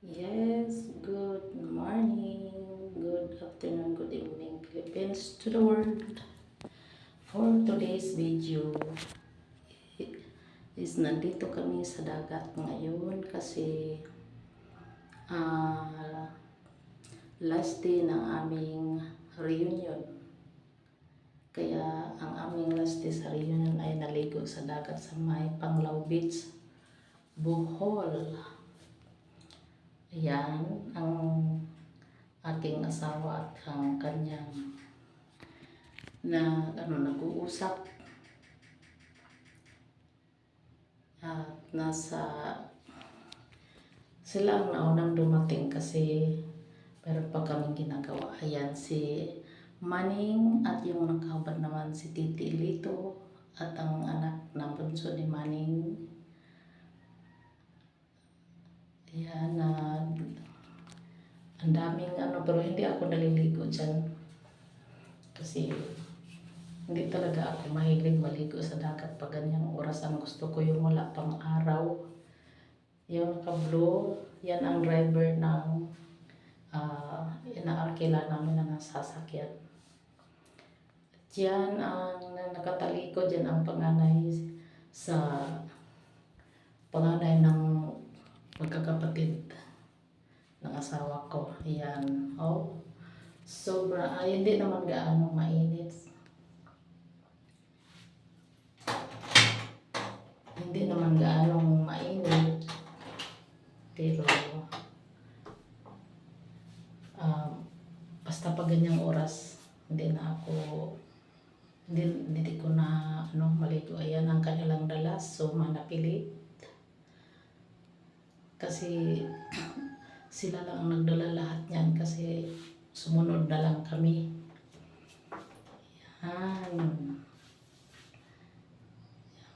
Yes, good morning, good afternoon, good evening, Philippines to the world. For today's video is nandito kami sa dagat ngayon kasi ah, last day ng aming reunion. Kaya ang aming last day sa reunion ay naligo sa dagat sa may Panglao Beach, Bohol. Ayan ang ating asawa at ang kanyang nag-uusap at nasa sila ang naunang dumating kasi meron pa kaming ginagawa. Ayan si Manning at yung nakahubad naman si Titi Lito at ang anak ng bunso ni Manning. Ayan ang daming pero hindi ako naliligo dyan kasi hindi talaga ako mahilig maligo sa dagat pag ganyang oras. Ang gusto ko yung wala pang araw. Yung naka-blue, yan ang driver ng inaarkila namin na nasasakyan. At yan ang nakatalikod, yan ang panganay ng magkakapatid ng asawa ko. Yan, sobra, hindi naman gaano mainit. Hindi naman gaano mainit. Pero, basta pag ganyang oras, hindi ko na maligo. Ayan ang kanilang dalas, so manapilit. Kasi, sila lang ang nagdala lahat niyan kasi sumunod na lang kami. Yan.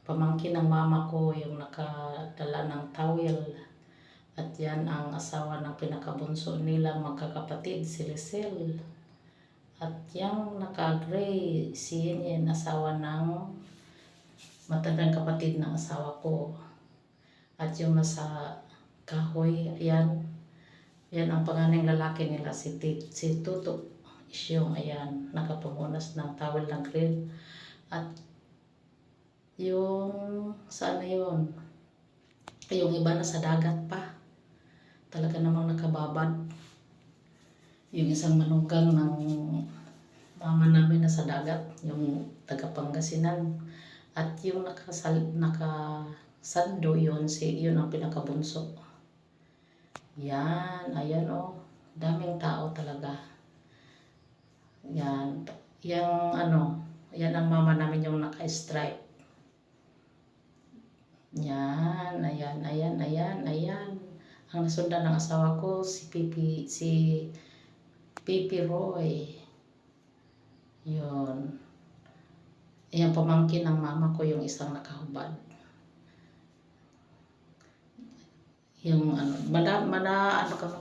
Pamangkin ng mama ko yung nakadala ng towel. At yan ang asawa ng pinakabunso nila magkakapatid, si Lisel. At yung naka-gray, si Yen, asawa ng matandang kapatid ng asawa ko. At yung nasa kahoy, yan ang panganay lalaki nila, si Tuto. Yung ayan, nakapamunas ng towel ng green. At yung sana yun, yung iba na sa dagat pa. Talaga namang nakababad. Yung isang manugang ng mama namin na sa dagat, yung taga Pangasinan. At yung nakasando yun ang pinakabunso. Yan, ayan daming tao talaga. Yan, yan ang mama namin yung naka-stripe. Yan, ayan. Ang nasundan ng asawa ko, si Pipi Roy. Yun. Ayan, pamangkin ng mama ko yung isang nakahubad. Yung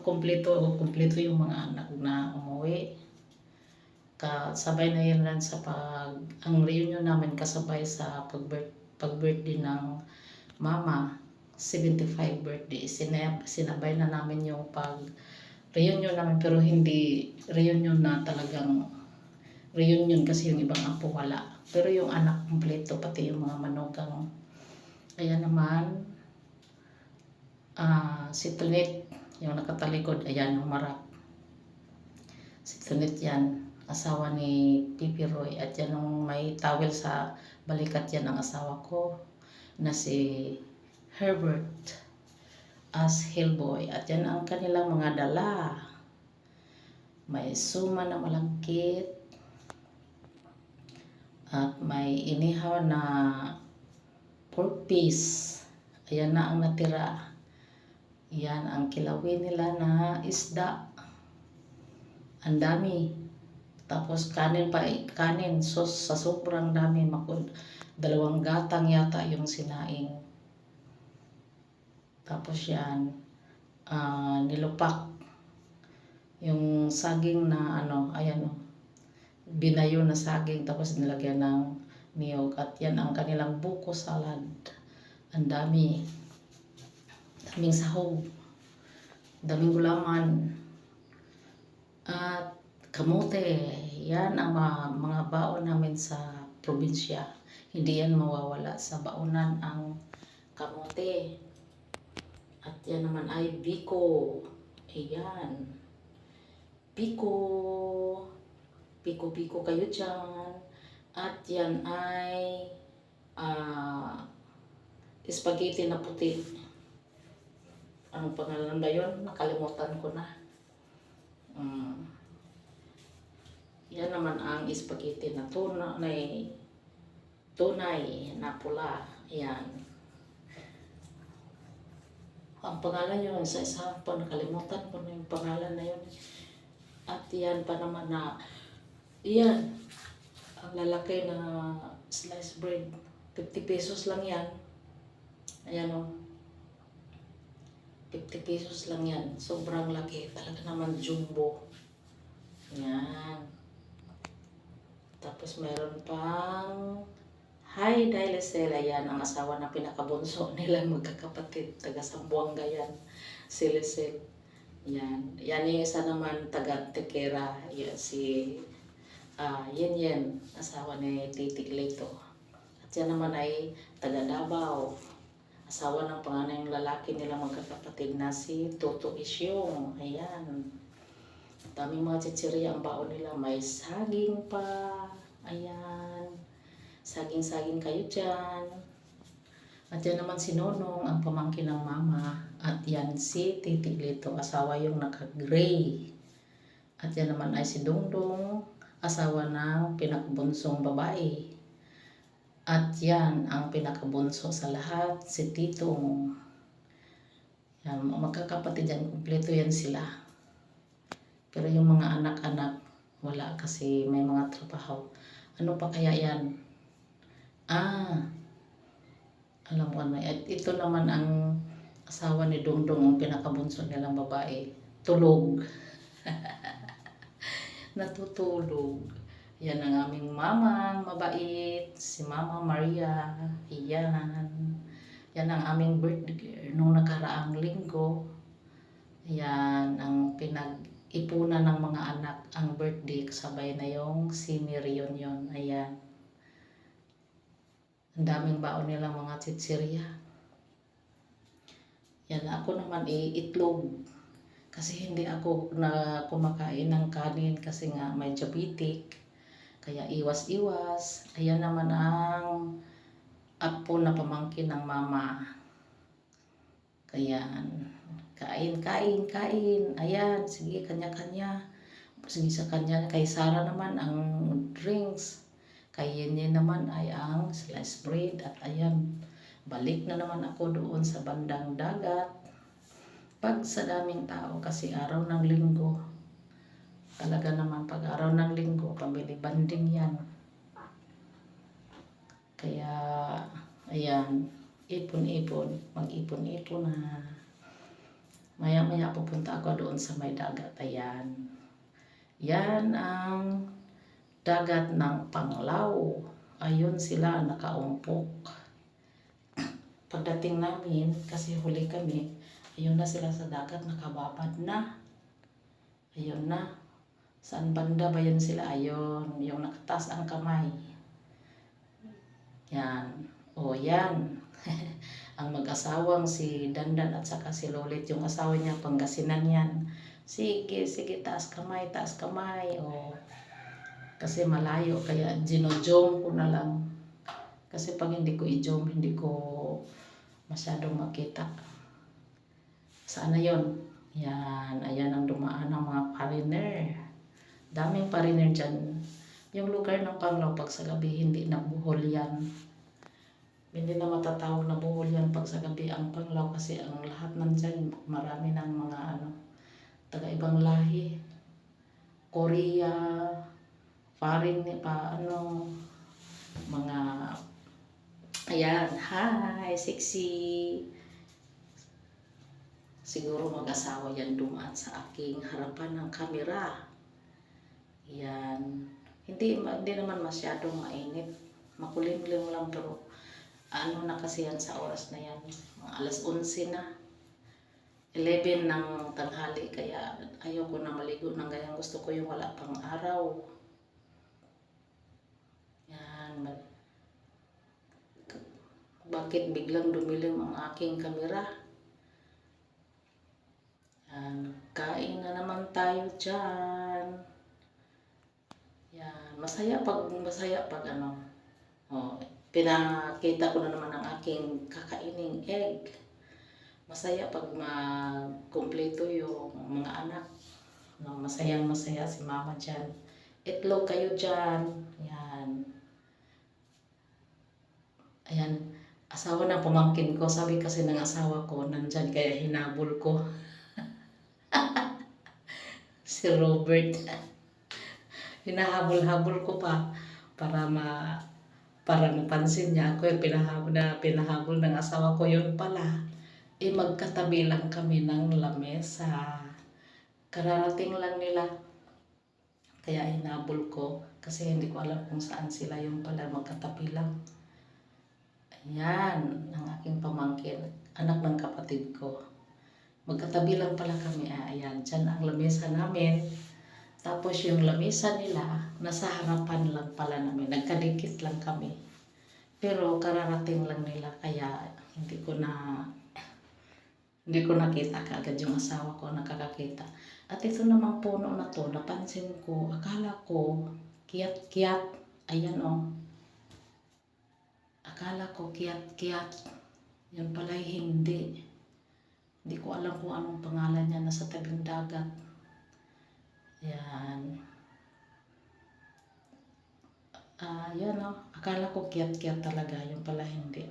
kumpleto yung mga anak na umuwi. Kasabay na yun lang ang reunion namin kasabay sa pag-birthday ng mama, 75 birthday. Sinabay na namin yung reunion namin, pero hindi reunion na talagang reunion kasi yung ibang apo wala. Pero yung anak kumpleto, pati yung mga manugang. Ayan naman, si Tunit, yung nakatalikod, ayan, humarap. Si Tunit yan, asawa ni Pipi Roy. At yan yung may towel sa balikat, yan ang asawa ko na si Herbert as Hillboy. At yan ang kanilang mga dala. May suma na malangkit at may inihaw na pork piece. Ayan na ang natira. Yan ang kilawin nila na isda. Ang dami. Tapos kanin, so sa sobrang dami, 2 gatang yata yung sinaing. Tapos yan, nilupak. Yung saging na ayan binayo na saging, tapos nilagyan ng niyog. At yan ang kanilang buko salad. Ang daming sahog. daming gulaman, at kamote. Yan ang mga baon namin sa probinsya. Hindi yan mawawala sa baonan ang kamote. At yan naman ay biko. Ayan. Biko. Biko-biko kayo dyan. At yan ay spaghetti na puti. Anong pangalan ba yun? Nakalimutan ko na. Yan naman ang spaghetti na tunay na pula. Yan. Ang pangalan yun, isa pa nakalimutan ko na yung pangalan na yun. At yan pa naman na, yan, ang lalaki na sliced bread. 50 pesos lang yan. Ayan o. 50 pesos lang yan. Sobrang laki. Talaga naman jumbo. Yan. Tapos meron pang Hi Dailecel. Ayan ang asawa ng pinakabunso nila, magkakapatid. Taga Sambuanga yan. Si Lisel. Yan. Yan yung isa naman taga Tekera. Yan si Yen. Asawa ni Titi Leto. At yan naman ay taga Davao. Asawa ng panganay ng lalaki nila, magkakapatid na si Toto Isyong. Ayan. Daming mga chichirya ang baon nila. May saging pa. Ayan. Saging-saging kayo dyan. At yan naman si Nonong, ang pamangkin ng mama. At yan si Titi Lito, asawa yung naka-gray. At yan naman ay si Dongdong, asawa ng pinakabunsong babae. At yan ang pinakabunso sa lahat, si Titong. Yan, magkakapatid yan, kumpleto yan sila. Pero yung mga anak-anak, wala kasi may mga trabaho. Ano pa kaya yan? Alam ko na. At ito naman ang asawa ni Dongdong, ang pinakabunso nilang babae. Tulog. Natutulog. Yan ang aming mamang mabait, si Mama Maria. Yan. Yan ang aming birthday nung nakaraang linggo. Yan ang pinag-ipunan ng mga anak ang birthday, kasabay na yung senior reunion. Ayan. Ang daming baon nilang mga chichirya. Yan, ako naman itlog. Kasi hindi ako na kumakain ng kanin kasi nga may diabetic. Kaya iwas-iwas. Ayan naman ang apo na pamangkin ng mama. Kaya kain. Ayan, sige, kanya-kanya. Sige sa kanya. Kay Sarah naman ang drinks. Kay Yenye naman ay ang sliced bread. At ayan, balik na naman ako doon sa bandang dagat. Pag sa daming tao kasi araw ng linggo. Talaga naman pag araw ng linggo, pamili banding yan. Kaya, ayan, ipon-ipon, mag-ipon-ipon na. Maya-maya pupunta ako doon sa may dagat. Ayan. Yan ang dagat ng Panglao. Ayun sila nakaumpok. Pagdating namin, kasi huli kami, ayun na sila sa dagat, nakababad na. Ayun na. Saan banda ba yun sila? Ayun, yung nakataas ang kamay. Yan. O yan. Ang mag-asawang si Dandan at saka si Lolit, yung asawa niya, Pangasinan yan. Sige, taas kamay. O, kasi malayo, kaya ginojom ko na lang. Kasi pag hindi ko i-jom, hindi ko masyadong makita. Saan na yun? Yan, ayan ang dumaan ng mga foreigner. Daming foreigner dyan. Yung lugar ng Panglao, pag sa gabi, hindi na buhol yan. Hindi na matatawag na buhol yan pag sa gabi ang Panglao, kasi ang lahat nandyan, marami ng mga taga-ibang lahi. Korea, foreign mga, ayan, hi, sexy. Siguro mag-asawa yan dumaan sa aking harapan ng kamera. Yan. Hindi naman masyadong mainit. Makulimlim lang, pero ano na kasi yan sa oras na yan. Mga alas 11 na. 11 ng tanghali, kaya ayoko na maligo ng ganyan. Gusto ko yung wala pang araw. Yan. Bakit biglang dumilim ang aking kamera? Yan. Kain na naman tayo dyan. Yan. Masaya pag ano. Oh, pinakita ko na naman ang aking kakaining egg. Masaya pag kumpleto yung mga anak. No, masayang masaya si mama dyan. Itlog kayo dyan. Yan. Ayan. Asawa ng pamangkin ko. Sabi kasi ng asawa ko, nandyan kaya hinabol ko. Si Robert. Hinahabol-habol ko pa para napansin niya ako yung pinahabol ng asawa ko. Yun pala, magkatabi lang kami ng lamesa. Kararating lang nila. Kaya hinabol ko kasi hindi ko alam kung saan sila, yung pala magkatabi lang. Ayan, ang aking pamangkin, anak ng kapatid ko. Magkatabi lang pala kami. Ayan, dyan ang lamesa namin. Tapos yung lamesa nila, nasa harapan lang pala namin. Nagkadikit lang kami. Pero kararating lang nila, kaya hindi ko nakita kaagad yung asawa ko, nakakakita. At ito namang puno na to, napansin ko, akala ko kiyat-kiyat. Ayan o. Akala ko kiyat-kiyat. Yan pala'y hindi. Hindi ko alam kung anong pangalan niya, nasa tabing dagat. Yan. Yan o. Akala ko kiyat-kiyat talaga, yung pala hindi.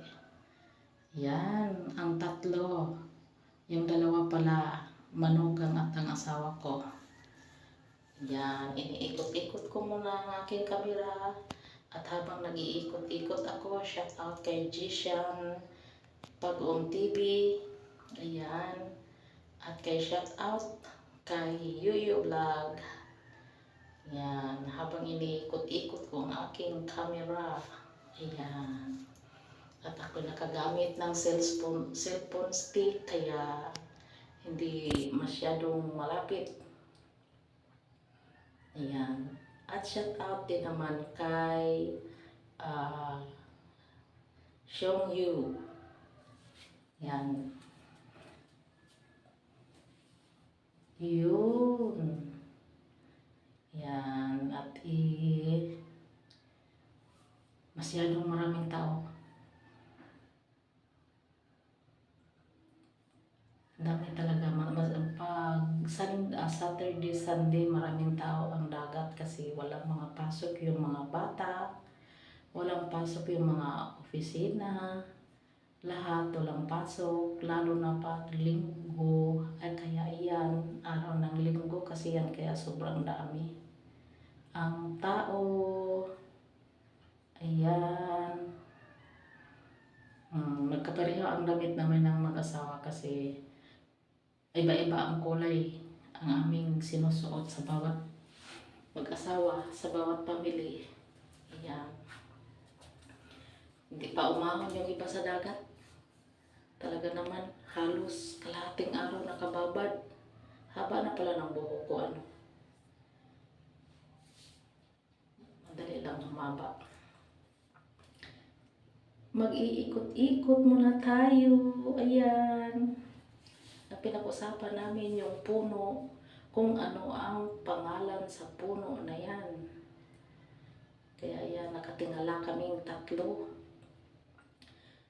Yan, ang tatlo. Yung dalawa pala, manugang at ang asawa ko. Yan, iniikot-ikot ko muna ang aking kamera. At habang nag-iikot-ikot ako, shout out kay Jishan Pag-ong TV. Ayan. At kay shout out kay Yuyu Vlog. Yan, habang iniikot-ikot ko ang aking camera. Ayan. At ako nakagamit ng cellphone stick, kaya hindi masyadong malapit. Ayan. At shout out din naman kay Xiong Yu. Yan. Yun. Yan. At masyadong maraming tao. Dami talaga. Pag Saturday, Sunday, maraming tao ang dagat kasi walang mga pasok yung mga bata, walang pasok yung mga opisina, lahat walang pasok, lalo na pag linggo. Ay kaya iyan, araw ng linggo kasi yan, kaya sobrang dami ang tao. Ayan. Magkapareho ang damit namin ng mag-asawa kasi iba-iba ang kulay ang aming sinusuot sa bawat mag-asawa, sa bawat pamilya. Ayan. Hindi pa umahon yung iba sa dagat. Talaga naman, halos kalahating araw nakababad. Haba na pala ng buhok ko, ano. Madali lang humaba. Mag-iikot-ikot muna tayo. Ayan. Pinag-usapan namin yung puno, kung ano ang pangalan sa puno na yan. Kaya yan, nakatingala kaming tatlo.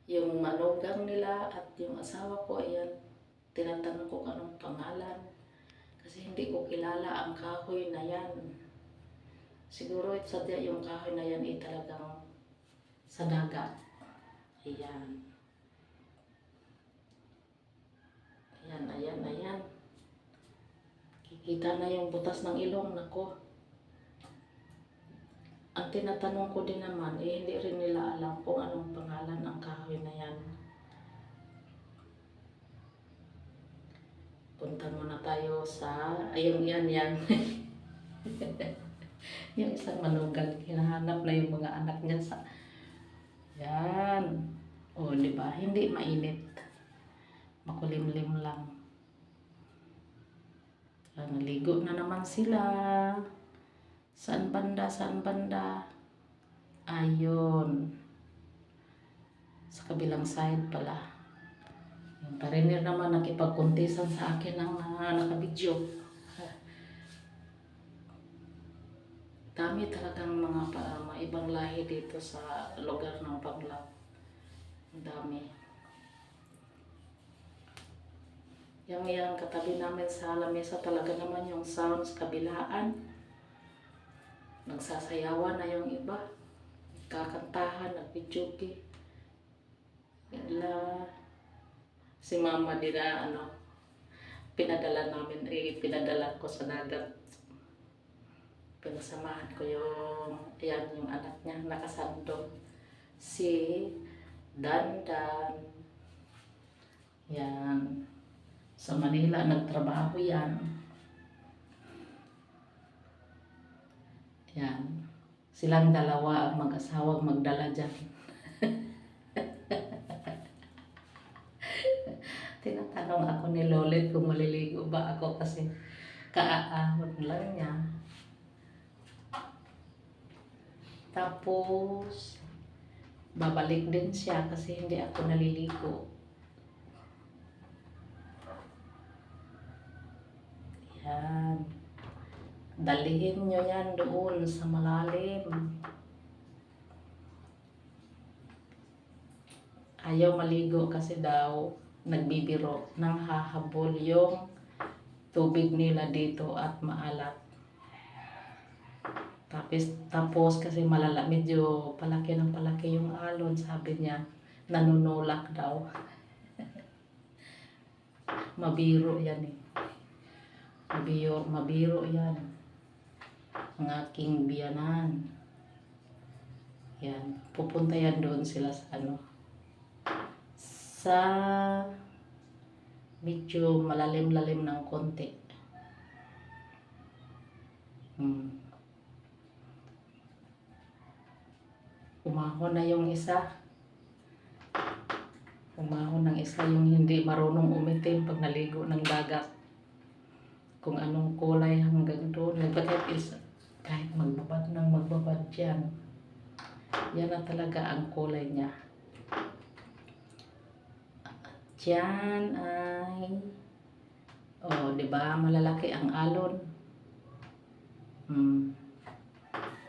Yung manugang nila at yung asawa ko, ayan, tinatanong ko anong pangalan. Kasi hindi ko kilala ang kahoy na yan. Siguro sadya yung kahoy na yan ay talagang sa dagat. Ayan. Ayan. Kikita na yung butas ng ilong, nako. Ang tinatanong ko din naman, hindi rin nila alam kung anong pangalan ng kahoy na yan. Punta muna tayo sa, ayun yan. Yung isang manugang, hinahanap na yung mga anak niya sa, yan. O, diba? Hindi mainit. Makulimlim lang. naligo na naman sila. Saan banda? Saan banda? Ayun. Sa kabilang side pala. Yung pariner naman nakipagkuntisan sa akin ng nakabidyo. Dami talagang mga ibang lahi dito sa lugar ng Panglao. Dami. Yang katabi namin sa lamesa talaga naman yung sounds kabilaan. Nagsasayawan na yung iba. Kakantahan, nagpidyoke. Si mama din na pinadala ko sa dagat. Pinasamahan ko yung anak niya, nakasandong. Si Dandan. Yan. Sa Manila, nagtrabaho yan. Yan. Silang dalawa ang mag-asawang magdala dyan. Tinatanong ako ni Lolit kung maliligo ba ako kasi kaaahon lang niya. Tapos, babalik din siya kasi hindi ako naliligo. Yan. Dalihin nyo yan doon sa malalim. Ayaw maligo kasi daw nagbibiro nang hahabol yung tubig nila dito at maalat. Tapos kasi medyo palaki ng palaki yung alon, sabi niya, nanunulak daw. Mabiro yan eh. Mabiro yan. Ang aking biyanan. Yan. Pupunta yan doon sila sa medyo malalim-lalim ng konti. Umahon na yung isa. Umahon ng isa yung hindi marunong umitim pag naligo ng dagat. Kung anong kulay hanggang doon. Kahit magbabad dyan. Yan na talaga ang kulay niya. Diyan ay diba malalaki ang alon.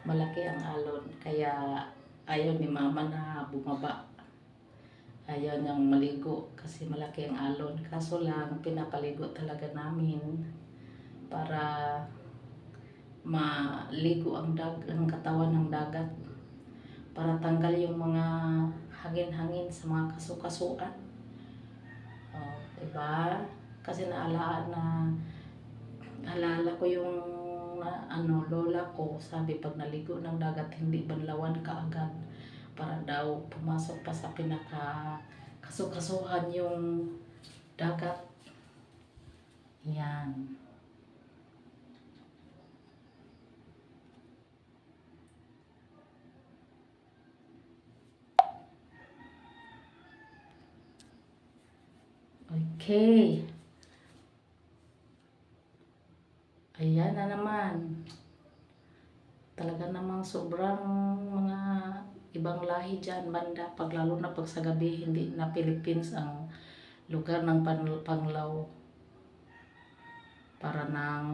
Malaki ang alon kaya ayaw ni mama na bumaba. Ayaw niyang maligo kasi malaki ang alon. Kaso lang pinapaligo talaga namin para maligo ang katawan ng dagat, para tanggal yung mga hangin-hangin sa mga kasukasuan. Diba? Kasi naalala ko yung lola ko, sabi pag naligo ng dagat hindi banlawan kaagad para daw pumasok pa sa kasukasuhan yung dagat. Yan. Okay. Ayan na naman. Talaga namang sobrang mga ibang lahi dyan banda. Lalo na pag sa gabi, hindi na Philippines ang lugar ng Panglao. Para ng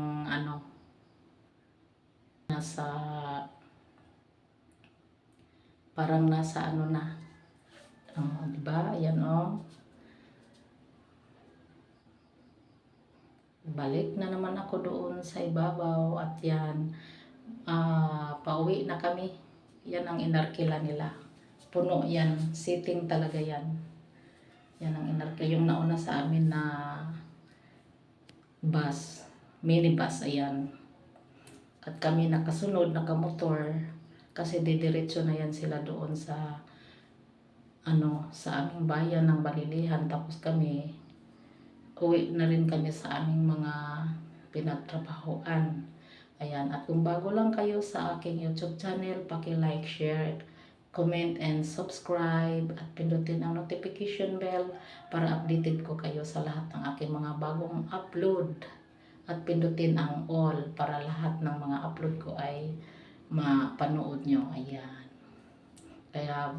parang nasa na. Diba? Ayan Balik na naman ako doon sa ibabaw at yan, pauwi na kami. Yan ang inarkila nila. Puno yan, sitting talaga yan. Yan ang inarkila. Yung nauna sa amin na bus, minibus, ayan. At kami nakasunod, nakamotor, kasi didiretso na yan sila doon sa aming bayan ng Balilihan. Tapos kami uwi na rin kami sa aming mga pinagtrabahoan. Ayan, at kung bago lang kayo sa aking YouTube channel, paki-like, share, comment, and subscribe, at pindutin ang notification bell para updated ko kayo sa lahat ng aking mga bagong upload. at pindutin ang all para lahat ng mga upload ko ay mapanood nyo. Ayan. Kaya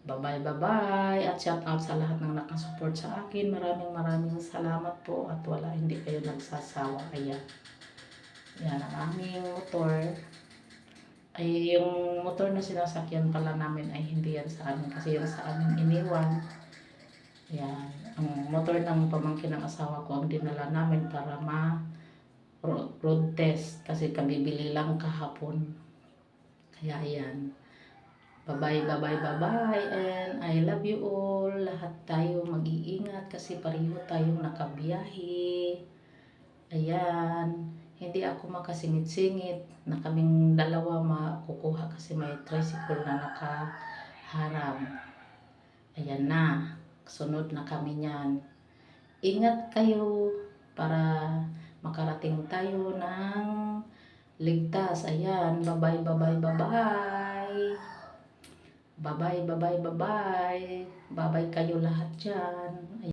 bye-bye at shout out sa lahat ng nakasupport sa akin. Maraming salamat po at hindi kayo nagsasawa. Ayan. Yan ang aming motor. Ay yung motor na sinasakyan pala namin ay hindi yan sa amin kasi yung sa amin iniwan. Yan. Ang motor ng pamangkin ng asawa ko ang dinala namin para road test kasi kabibili lang kahapon. Kaya ayan. Bye-bye and I love you all. Lahat tayo mag-iingat kasi pareho tayong nakabiyahe. Ayan. Hindi ako makasingit-singit na kaming dalawa makukuha kasi may tricycle na nakaharang. Ayan na. Sunod na kami niyan. Ingat kayo para makarating tayo ng ligtas. Ayan. Bye-bye. Bye-bye kayo lahat dyan.